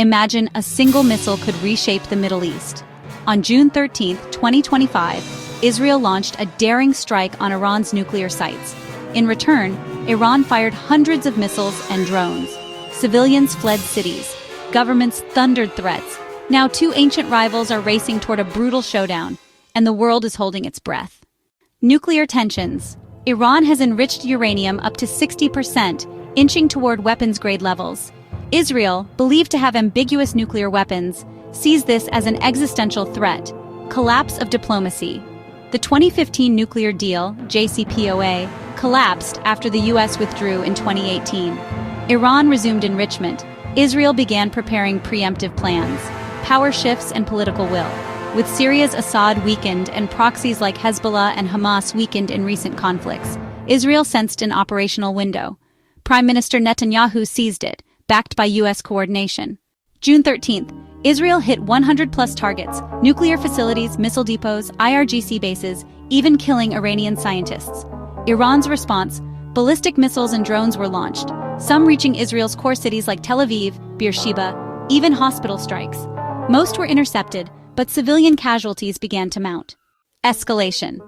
Imagine a single missile could reshape the Middle East. On June 13, 2025, Israel launched a daring strike on Iran's nuclear sites. In return, Iran fired hundreds of missiles and drones. Civilians fled cities. Governments thundered threats. Now two ancient rivals are racing toward a brutal showdown, and the world is holding its breath. Nuclear tensions. Iran has enriched uranium up to 60%, inching toward weapons-grade levels. Israel, believed to have ambiguous nuclear weapons, sees this as an existential threat. Collapse of diplomacy. The 2015 nuclear deal, JCPOA, collapsed after the U.S. withdrew in 2018. Iran resumed enrichment. Israel began preparing preemptive plans. Power shifts and political will. With Syria's Assad weakened and proxies like Hezbollah and Hamas weakened in recent conflicts, Israel sensed an operational window. Prime Minister Netanyahu seized it, backed by U.S. coordination. June 13th, Israel hit 100-plus targets, nuclear facilities, missile depots, IRGC bases, even killing Iranian scientists. Iran's response: ballistic missiles and drones were launched, some reaching Israel's core cities like Tel Aviv, Beersheba, even hospital strikes. Most were intercepted, but civilian casualties began to mount. Escalation.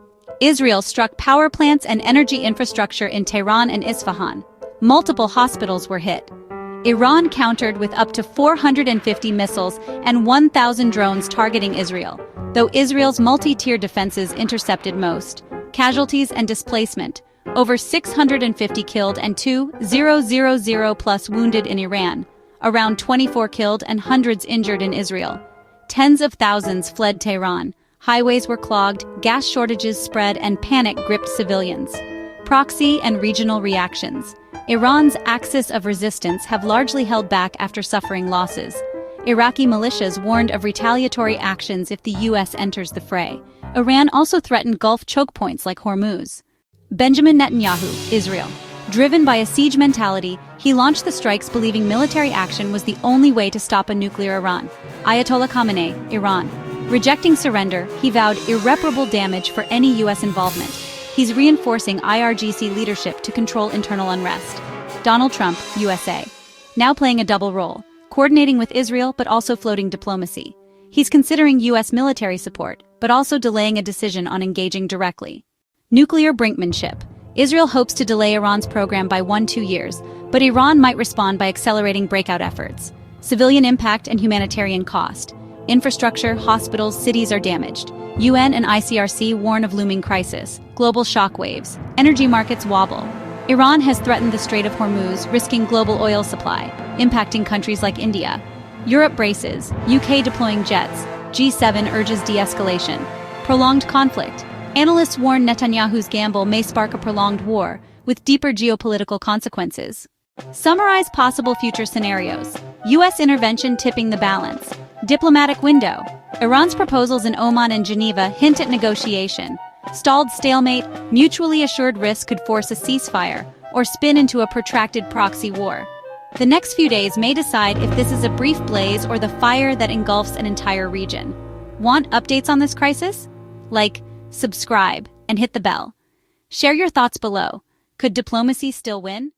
Israel struck power plants and energy infrastructure in Tehran and Isfahan. Multiple hospitals were hit. Iran countered with up to 450 missiles and 1,000 drones targeting Israel, though Israel's multi-tier defenses intercepted most. Casualties and displacement: over 650 killed and 2,000+ wounded in Iran, around 24 killed and hundreds injured in Israel. Tens of thousands fled Tehran. Highways were clogged, gas shortages spread, and panic gripped civilians. Proxy and regional reactions. Iran's axis of resistance have largely held back after suffering losses. Iraqi militias warned of retaliatory actions if the U.S. enters the fray. Iran also threatened Gulf choke points like Hormuz. Benjamin Netanyahu, Israel. Driven by a siege mentality, he launched the strikes believing military action was the only way to stop a nuclear Iran. Ayatollah Khamenei, Iran. Rejecting surrender, he vowed irreparable damage for any U.S. involvement. He's reinforcing IRGC leadership to control internal unrest. Donald Trump, USA. Now playing a double role, coordinating with Israel but also floating diplomacy. He's considering U.S. military support, but also delaying a decision on engaging directly. Nuclear brinkmanship. Israel hopes to delay Iran's program by 1-2 years, but Iran might respond by accelerating breakout efforts. Civilian impact and humanitarian cost. Infrastructure, hospitals, cities are damaged. UN and ICRC warn of looming crisis. Global shockwaves. Energy markets wobble. Iran has threatened the Strait of Hormuz, risking global oil supply, impacting countries like India. Europe braces. UK deploying jets. G7 urges de-escalation. Prolonged conflict. Analysts warn Netanyahu's gamble may spark a prolonged war, with deeper geopolitical consequences. Summarize possible future scenarios. U.S. intervention tipping the balance. Diplomatic window. Iran's proposals in Oman and Geneva hint at negotiation. Stalled stalemate, mutually assured risk could force a ceasefire or spin into a protracted proxy war. The next few days may decide if this is a brief blaze or the fire that engulfs an entire region. Want updates on this crisis? Like, subscribe, and hit the bell. Share your thoughts below. Could diplomacy still win?